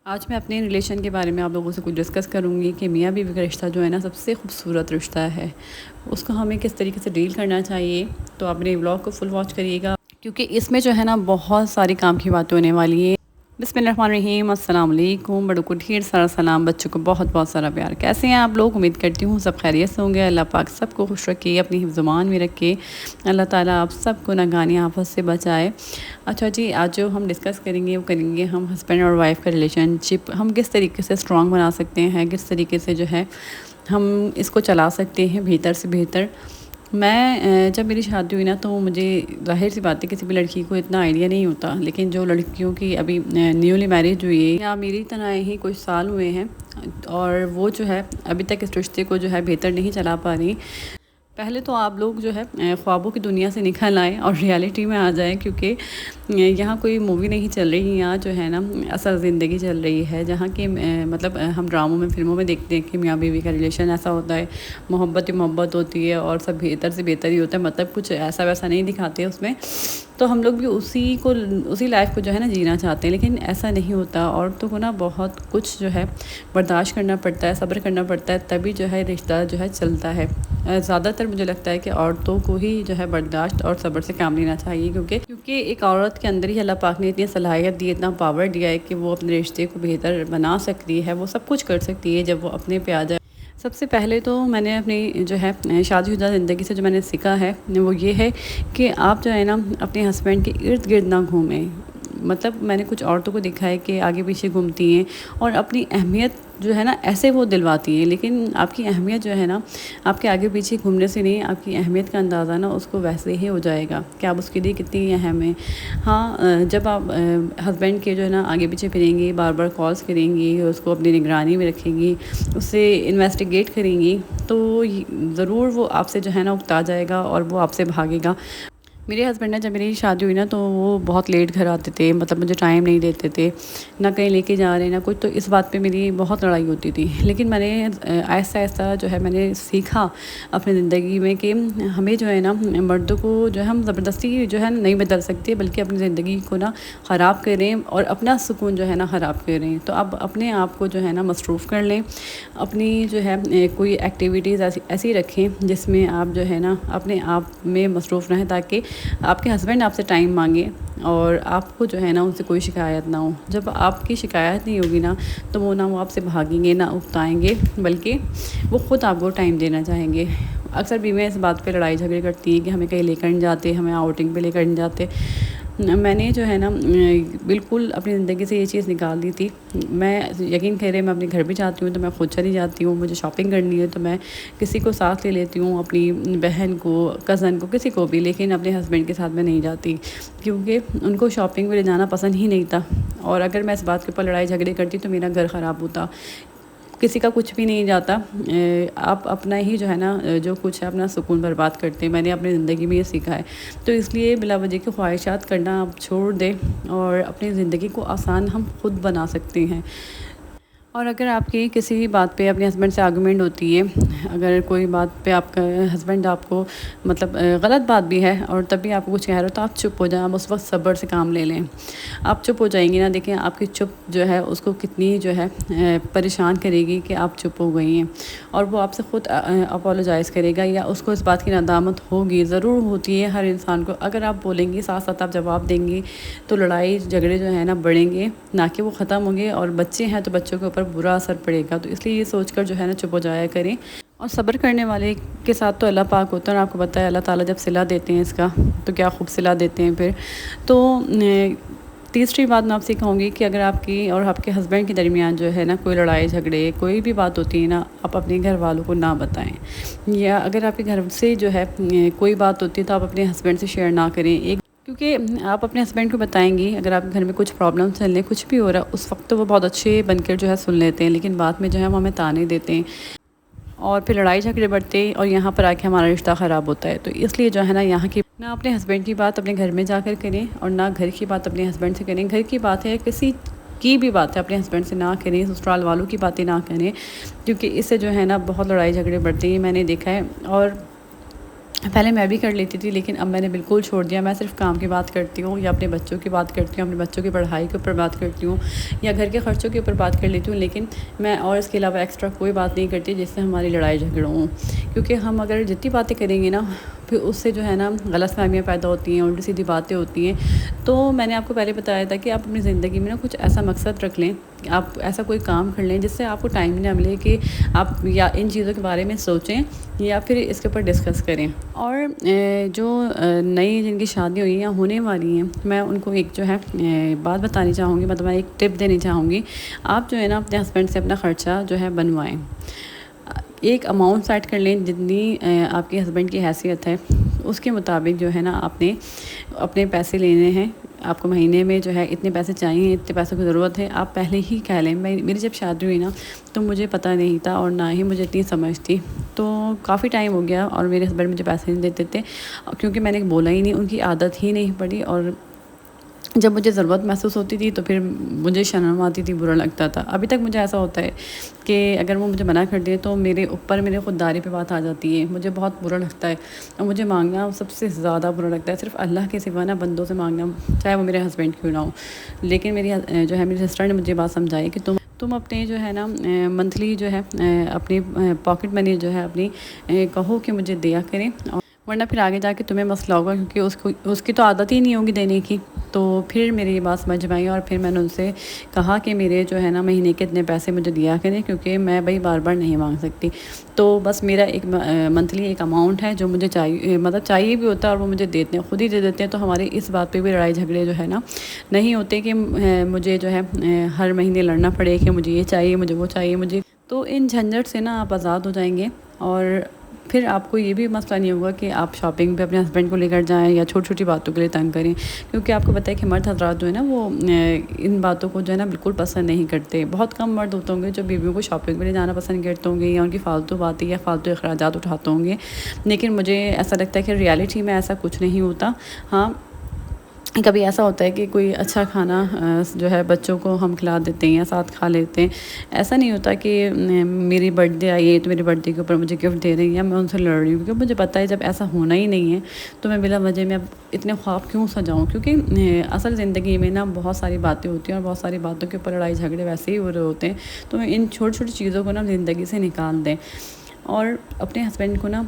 آج میں اپنے ریلیشن کے بارے میں آپ لوگوں سے کچھ ڈسکس کروں گی کہ میاں بیوی کا رشتہ جو ہے نا سب سے خوبصورت رشتہ ہے. اس کو ہمیں کس طریقے سے ڈیل کرنا چاہیے. تو آپ اپنے ولاگ کو فل واچ کریے گا کیونکہ اس میں جو ہے نا بہت ساری کام کی باتیں ہونے والی ہیں. بسم اللہ الرحمن الرحیم. السلام علیکم. بڑوں کو ڈھیر سارا سلام, بچوں کو بہت بہت سارا پیار. کیسے ہیں آپ لوگ؟ امید کرتی ہوں سب خیریت سے ہوں گے. اللہ پاک سب کو خوش رکھے, اپنی حفظ امان میں رکھے. اللہ تعالیٰ آپ سب کو ناگہانی آفت سے بچائے. اچھا جی, آج جو ہم ڈسکس کریں گے وہ کریں گے ہم ہسبینڈ اور وائف کا ریلیشن شپ ہم کس طریقے سے اسٹرانگ بنا سکتے ہیں, کس طریقے سے جو ہے ہم اس کو چلا سکتے ہیں بہتر سے بہتر. میں جب میری شادی ہوئی نا تو مجھے ظاہر سی بات ہے کسی بھی لڑکی کو اتنا آئیڈیا نہیں ہوتا, لیکن جو لڑکیوں کی ابھی نیولی میرج ہوئی ہے یا میری طرح ہی کچھ سال ہوئے ہیں اور وہ جو ہے ابھی تک اس رشتے کو جو ہے بہتر نہیں چلا پا رہی, پہلے تو آپ لوگ جو ہے خوابوں کی دنیا سے نکل آئیں اور ریالٹی میں آ جائیں, کیونکہ یہاں کوئی مووی نہیں چل رہی, یہاں جو ہے نا اصل زندگی چل رہی ہے. جہاں کہ مطلب ہم ڈراموں میں فلموں میں دیکھتے ہیں کہ میاں بیوی کا ریلیشن ایسا ہوتا ہے, محبت ہی محبت ہوتی ہے اور سب بہتر سے بہتر ہی ہوتا ہے, مطلب کچھ ایسا ویسا نہیں دکھاتے اس میں. تو ہم لوگ بھی اسی لائف کو جو ہے نا جینا چاہتے ہیں, لیکن ایسا نہیں ہوتا. عورتوں کو نا بہت کچھ جو ہے برداشت کرنا پڑتا ہے, صبر کرنا پڑتا ہے, تبھی جو ہے رشتہ جو ہے چلتا ہے. زیادہ تر مجھے لگتا ہے کہ عورتوں کو ہی جو ہے برداشت اور صبر سے کام لینا چاہیے, کیونکہ ایک عورت کے اندر ہی اللہ پاک نے اتنی صلاحیت دی, اتنا پاور دیا ہے کہ وہ اپنے رشتے کو بہتر بنا سکتی ہے, وہ سب کچھ کر سکتی ہے جب وہ اپنے پہ آ جائے. سب سے پہلے تو میں نے اپنی جو ہے شادی شدہ زندگی سے جو میں نے سیکھا ہے وہ یہ ہے کہ آپ جو ہے نا اپنے ہسبینڈ کے ارد گرد نہ گھومیں. مطلب میں نے کچھ عورتوں کو دیکھا ہے کہ آگے پیچھے گھومتی ہیں اور اپنی اہمیت جو ہے نا ایسے وہ دلواتی ہیں, لیکن آپ کی اہمیت جو ہے نا آپ کے آگے پیچھے گھومنے سے نہیں, آپ کی اہمیت کا اندازہ نا اس کو ویسے ہی ہو جائے گا کہ آپ اس کے لیے کتنی اہم ہیں. ہاں, جب آپ ہسبینڈ کے جو ہے نا آگے پیچھے پھریں گی, بار بار کالز کریں گی, اس کو اپنی نگرانی میں رکھیں گی, اس سے انویسٹیگیٹ کریں گی, تو ضرور وہ آپ سے جو ہے نا اکتا جائے گا اور وہ آپ سے بھاگے گا. میرے ہسبینڈ نے جب میری شادی ہوئی نا تو وہ بہت لیٹ گھر آتے تھے, مطلب مجھے ٹائم نہیں دیتے تھے, نہ کہیں لے کے جا رہے نہ کچھ. تو اس بات پہ میری بہت لڑائی ہوتی تھی, لیکن میں نے آہستہ آہستہ جو ہے میں نے سیکھا اپنی زندگی میں کہ ہمیں جو ہے نا مردوں کو جو ہے ہم زبردستی جو ہے نہیں بدل سکتے, بلکہ اپنی زندگی کو نا خراب کریں اور اپنا سکون جو ہے نا خراب کریں. تو اب اپنے آپ کو جو ہے نا مصروف کر لیں, اپنی جو ہے کوئی ایکٹیویٹیز ایسی رکھیں جس میں آپ جو ہے نا اپنے آپ میں مصروف رہیں, تاکہ آپ کے ہسبینڈ آپ سے ٹائم مانگیں اور آپ کو جو ہے نا ان سے کوئی شکایت نہ ہو. جب آپ کی شکایت نہیں ہوگی نا تو وہ آپ سے بھاگیں گے, نہ اکتائیں گے, بلکہ وہ خود آپ کو ٹائم دینا چاہیں گے. اکثر بیویاں اس بات پہ لڑائی جھگڑے کرتی ہیں کہ ہمیں کہیں لے کر نہیں جاتے, ہمیں آؤٹنگ پہ لے کر نہیں جاتے. میں نے جو ہے نا بالکل اپنی زندگی سے یہ چیز نکال دی تھی. میں یقین کرے میں اپنے گھر بھی جاتی ہوں تو میں خود چلی جاتی ہوں, مجھے شاپنگ کرنی ہے تو میں کسی کو ساتھ لے لیتی ہوں, اپنی بہن کو, کزن کو, کسی کو بھی, لیکن اپنے ہسبینڈ کے ساتھ میں نہیں جاتی, کیونکہ ان کو شاپنگ میں لے جانا پسند ہی نہیں تھا. اور اگر میں اس بات کے اوپر لڑائی جھگڑے کرتی تو میرا گھر خراب ہوتا. کسی کا کچھ بھی نہیں جاتا, آپ اپنا ہی جو ہے نا جو کچھ ہے اپنا سکون برباد کرتے ہیں. میں نے اپنی زندگی میں یہ سیکھا ہے. تو اس لیے بلا وجہ کی خواہشات کرنا آپ چھوڑ دیں اور اپنی زندگی کو آسان ہم خود بنا سکتے ہیں. اور اگر آپ کی کسی بھی بات پہ اپنے ہسبینڈ سے آرگومنٹ ہوتی ہے, اگر کوئی بات پہ آپ کا ہسبینڈ آپ کو مطلب غلط بات بھی ہے اور تب بھی آپ کو کچھ کہہ رہے ہو, تو آپ چپ ہو جائیں, آپ اس وقت صبر سے کام لے لیں. آپ چپ ہو جائیں گی نا, دیکھیں آپ کی چپ جو ہے اس کو کتنی جو ہے پریشان کرے گی کہ آپ چپ ہو گئی ہیں, اور وہ آپ سے خود اپولوجائز کرے گا, یا اس کو اس بات کی ندامت ہوگی, ضرور ہوتی ہے ہر انسان کو. اگر آپ بولیں گی ساتھ ساتھ آپ جواب دیں گی تو لڑائی جھگڑے جو ہے نا بڑھیں گے, نہ کہ وہ ختم ہوں گے. اور بچے ہیں تو بچوں کے اوپر برا اثر پڑے گا. تو اس لیے یہ سوچ کر جو ہے نا چپ ہو جایا کریں. اور صبر کرنے والے کے ساتھ تو اللہ پاک ہوتا ہے, اور آپ کو پتہ ہے اللہ تعالیٰ جب صلہ دیتے ہیں اس کا تو کیا خوب صلہ دیتے ہیں پھر. تو تیسری بات میں آپ سے کہوں گی کہ اگر آپ کی اور آپ کے ہسبینڈ کے درمیان جو ہے نا کوئی لڑائی جھگڑے کوئی بھی بات ہوتی ہے نا, آپ اپنے گھر والوں کو نہ بتائیں. یا اگر آپ کے گھر سے جو ہے کوئی بات ہوتی ہے تو آپ اپنے ہسبینڈ سے شیئر نہ کریں. کیونکہ آپ اپنے ہسبینڈ کو بتائیں گی, اگر آپ کے گھر میں کچھ پرابلم چل رہے, کچھ بھی ہو رہا ہے, اس وقت تو وہ بہت اچھے بن کر جو ہے سن لیتے ہیں, لیکن بعد میں جو ہے وہ ہمیں تانے دیتے ہیں اور پھر لڑائی جھگڑے بڑھتے ہیں, اور یہاں پر آ کے ہمارا رشتہ خراب ہوتا ہے. تو اس لیے جو ہے نا یہاں کی نہ اپنے ہسبینڈ کی بات اپنے گھر میں جا کر کریں, اور نہ گھر کی بات اپنے ہسبینڈ سے کریں. گھر کی بات ہے, کسی کی بھی بات ہے, اپنے ہسبینڈ سے نہ کریں, سسرال والوں کی باتیں نہ کریں, کیونکہ اس سے جو ہے نا بہت لڑائی جھگڑے بڑھتے ہیں, میں نے دیکھا ہے. اور پہلے میں بھی کر لیتی تھی، لیکن اب میں نے بالکل چھوڑ دیا۔ میں صرف کام کی بات کرتی ہوں، یا اپنے بچوں کی بات کرتی ہوں، اپنے بچوں کی پڑھائی کے اوپر بات کرتی ہوں، یا گھر کے خرچوں کے اوپر بات کر لیتی ہوں، لیکن میں اور اس کے علاوہ ایکسٹرا کوئی بات نہیں کرتی جس سے ہماری لڑائی جھگڑوں ہوں۔ کیونکہ ہم اگر جتنی باتیں کریں گے نا، پھر اس سے جو ہے نا غلط فہمیاں پیدا ہوتی ہیں، الٹی سیدھی باتیں ہوتی ہیں۔ تو میں نے آپ کو پہلے بتایا تھا کہ آپ اپنی زندگی میں نا کچھ ایسا مقصد رکھ لیں، آپ ایسا کوئی کام کر لیں جس سے آپ کو ٹائم نہ ملے کہ آپ یا ان چیزوں کے بارے میں سوچیں یا پھر اس کے اوپر ڈسکس کریں۔ اور جو نئی جن کی شادی ہوئی یا ہونے والی ہیں، میں ان کو ایک جو ہے بات بتانی چاہوں گی، مطلب ایک ٹپ دینی چاہوں گی۔ آپ جو ہے نا اپنے ہسبینڈ سے اپنا خرچہ جو ہے بنوائیں، ایک اماؤنٹ سیٹ کر لیں جتنی آپ کے ہسبینڈ کی حیثیت ہے، اس کے مطابق جو ہے نا آپ نے اپنے پیسے لینے ہیں۔ آپ کو مہینے میں جو ہے اتنے پیسے چاہیے، اتنے پیسوں کی ضرورت ہے، آپ پہلے ہی کہہ لیں۔ میری جب شادی ہوئی نا تو مجھے پتہ نہیں تھا اور نہ ہی مجھے اتنی سمجھ تھی، تو کافی ٹائم ہو گیا اور میرے ہسبینڈ مجھے پیسے نہیں دیتے تھے، کیونکہ میں نے بولا ہی نہیں، ان کی عادت ہی نہیں پڑی۔ اور جب مجھے ضرورت محسوس ہوتی تھی تو پھر مجھے شرم آتی تھی، برا لگتا تھا۔ ابھی تک مجھے ایسا ہوتا ہے کہ اگر وہ مجھے منع کر دیں تو میرے اوپر میرے خودداری پہ بات آ جاتی ہے، مجھے بہت برا لگتا ہے، اور مجھے مانگنا سب سے زیادہ برا لگتا ہے، صرف اللہ کے سوا نا بندوں سے مانگنا، چاہے وہ میرے ہسبینڈ کیوں نہ ہو۔ لیکن جو ہے میری سسٹر نے مجھے بات سمجھائی کہ تم اپنے جو ہے نا منتھلی جو ہے اپنی پاکٹ منی جو ہے اپنی کہو کہ مجھے دیا کریں، ورنہ پھر آگے جا کے تمہیں مسئلہ ہوگا، کیونکہ اس کی تو عادت ہی نہیں ہوگی دینے کی۔ تو پھر میری یہ بات سمجھ میں آئی، اور پھر میں نے ان سے کہا کہ میرے جو ہے نا مہینے کے اتنے پیسے مجھے دیا کریں، کیونکہ میں بھائی بار بار نہیں مانگ سکتی۔ تو بس میرا ایک منتھلی ایک اماؤنٹ ہے جو مجھے چاہیے، مطلب چاہیے بھی ہوتا ہے، اور وہ مجھے دیتے ہیں، خود ہی دے دیتے ہیں۔ تو ہماری اس بات پہ بھی لڑائی جھگڑے جو ہے نا نہیں ہوتے کہ مجھے جو ہے ہر مہینے لڑنا پڑے کہ مجھے یہ چاہیے، مجھے وہ چاہیے مجھے۔ تو ان جھنجھٹ سے نا آپ آزاد ہو جائیں گے، اور پھر آپ کو یہ بھی مسئلہ نہیں ہوگا کہ آپ شاپنگ پہ اپنے ہسبینڈ کو لے کر جائیں یا چھوٹی چھوٹی باتوں کے لیے تنگ کریں، کیونکہ آپ کو پتہ ہے کہ مرد حضرات جو ہے نا وہ ان باتوں کو جو ہے نا بالکل پسند نہیں کرتے۔ بہت کم مرد ہوتے ہوں گے جو بیویوں کو شاپنگ پہ لے جانا پسند کرتے ہوں گے، یا ان کی فالتو باتیں یا فالتو اخراجات اٹھاتے ہوں گے، لیکن مجھے ایسا لگتا ہے کہ ریالٹی میں ایسا کچھ نہیں ہوتا۔ ہاں، کبھی ایسا ہوتا ہے کہ کوئی اچھا کھانا جو ہے بچوں کو ہم کھلا دیتے ہیں یا ساتھ کھا لیتے ہیں۔ ایسا نہیں ہوتا کہ میری برتھ ڈے آئی ہے تو میری برتھ ڈے کے اوپر مجھے گفٹ دے رہی ہیں یا میں ان سے لڑ رہی ہوں، کیونکہ مجھے پتہ ہے جب ایسا ہونا ہی نہیں ہے تو میں بلا وجہ میں اب اتنے خواب کیوں سجاؤں، کیونکہ اصل زندگی میں نا بہت ساری باتیں ہوتی ہیں، اور بہت ساری باتوں کے اوپر لڑائی جھگڑے ویسے ہی ہو رہے ہوتے ہیں۔ تو ان چھوٹی چھوٹی چیزوں کو نا زندگی سے نکال دیں، اور اپنے ہسبینڈ کو نا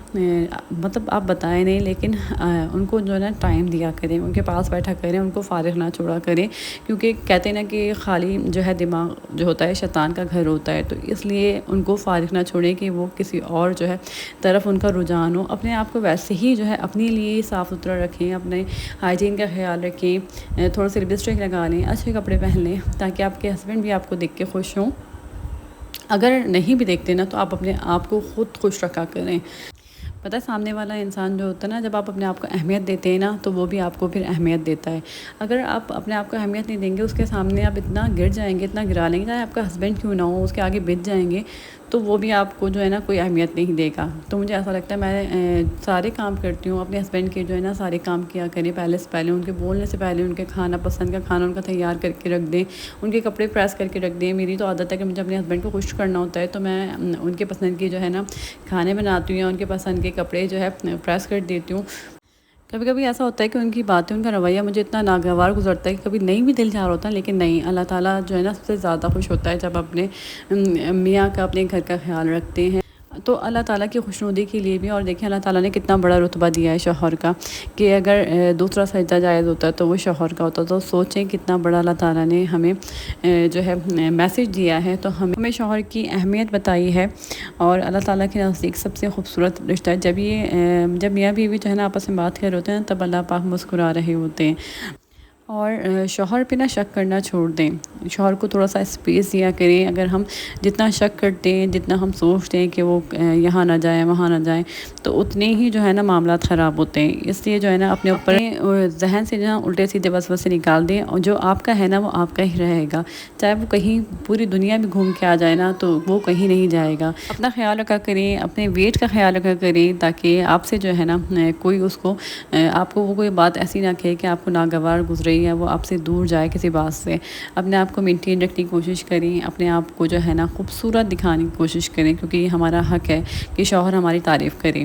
مطلب آپ بتائیں نہیں، لیکن ان کو جو ہے نا ٹائم دیا کریں، ان کے پاس بیٹھا کریں، ان کو فارغ نہ چھوڑا کریں، کیونکہ کہتے ہیں نا کہ خالی جو ہے دماغ جو ہوتا ہے شیطان کا گھر ہوتا ہے۔ تو اس لیے ان کو فارغ نہ چھوڑیں کہ وہ کسی اور جو ہے طرف ان کا رجحان ہو۔ اپنے آپ کو ویسے ہی جو ہے اپنے لیے صاف ستھرا رکھیں، اپنے ہائیجین کا خیال رکھیں، تھوڑا سا لپسٹک لگا لیں، اچھے کپڑے پہن لیں، تاکہ آپ کے ہسبینڈ بھی آپ کو دیکھ کے خوش ہوں۔ اگر نہیں بھی دیکھتے نا تو آپ اپنے آپ کو خود خوش رکھا کریں۔ پتہ ہے سامنے والا انسان جو ہوتا ہے نا، جب آپ اپنے آپ کو اہمیت دیتے ہیں نا تو وہ بھی آپ کو پھر اہمیت دیتا ہے۔ اگر آپ اپنے آپ کو اہمیت نہیں دیں گے، اس کے سامنے آپ اتنا گر جائیں گے، اتنا گرا لیں گے، چاہے آپ کا ہسبینڈ کیوں نہ ہو، اس کے آگے بچ جائیں گے، تو وہ بھی آپ کو جو ہے نا کوئی اہمیت نہیں دے گا۔ تو مجھے ایسا لگتا ہے میں سارے کام کرتی ہوں، اپنے ہسبینڈ کے جو ہے نا سارے کام کیا کریں، پہلے سے پہلے ان کے بولنے سے پہلے ان کے کھانا پسند کا کھانا ان کا تیار کر کے رکھ دیں، ان کے کپڑے پریس کر کے رکھ دیں۔ میری تو عادت ہے کہ مجھے اپنے ہسبینڈ کو خوش کرنا ہوتا ہے تو میں ان کے پسند کی جو ہے نا کھانے بناتی ہوں، یا ان کے پسند کے کپڑے جو ہے پریس کر دیتی ہوں۔ کبھی کبھی ایسا ہوتا ہے کہ ان کی باتیں، ان کا رویہ مجھے اتنا ناگوار گزرتا ہے کہ کبھی نہیں بھی دل چاہ رہا ہوتا، لیکن نہیں، اللہ تعالیٰ جو ہے نا سب سے زیادہ خوش ہوتا ہے جب اپنے میاں کا، اپنے گھر کا خیال رکھتے ہیں۔ تو اللہ تعالیٰ کی خوشنودی کے لیے بھی، اور دیکھیں اللہ تعالیٰ نے کتنا بڑا رتبہ دیا ہے شوہر کا، کہ اگر دوسرا سجدہ جائز ہوتا ہے تو وہ شوہر کا ہوتا ہے۔ تو سوچیں کتنا بڑا اللہ تعالیٰ نے ہمیں جو ہے میسج دیا ہے، تو ہمیں شوہر کی اہمیت بتائی ہے، اور اللہ تعالیٰ کے نزدیک سب سے خوبصورت رشتہ ہے۔ جب میاں بیوی جو ہے نا آپس میں بات کر رہے ہوتے ہیں تب اللہ پاک مسکرا رہے ہوتے ہیں۔ اور شوہر پہ نہ شک کرنا چھوڑ دیں، شوہر کو تھوڑا سا اسپیس دیا کریں۔ اگر ہم جتنا شک کرتے ہیں، جتنا ہم سوچتے ہیں کہ وہ یہاں نہ جائیں وہاں نہ جائیں، تو اتنے ہی جو ہے نا معاملات خراب ہوتے ہیں۔ اس لیے جو ہے نا اپنے اوپر ذہن سے جو ہے الٹے سیدھے وسوسے نکال دیں، اور جو آپ کا ہے نا وہ آپ کا ہی رہے گا، چاہے وہ کہیں پوری دنیا میں گھوم کے آ جائے نا تو وہ کہیں نہیں جائے گا۔ اپنا خیال رکھا کریں، اپنے ویٹ کا خیال رکھا کریں، تاکہ آپ سے جو ہے نا کوئی اس کو آپ کو وہ کوئی بات ایسی نہ کہے کہ آپ کو ناگوار گزرے ہے، وہ آپ سے دور جائے کسی بات سے۔ اپنے آپ کو مینٹین رکھنے کی کوشش کریں، اپنے آپ کو جو ہے نا خوبصورت دکھانے کی کوشش کریں، کیونکہ یہ ہمارا حق ہے کہ شوہر ہماری تعریف کرے۔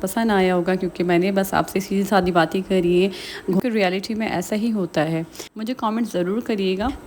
پسند آیا ہوگا، کیونکہ میں نے بس آپ سے سیدھی سادھی باتیں کری ہیں، کیونکہ ریالٹی میں ایسا ہی ہوتا ہے۔ مجھے کامنٹ ضرور کریے گا،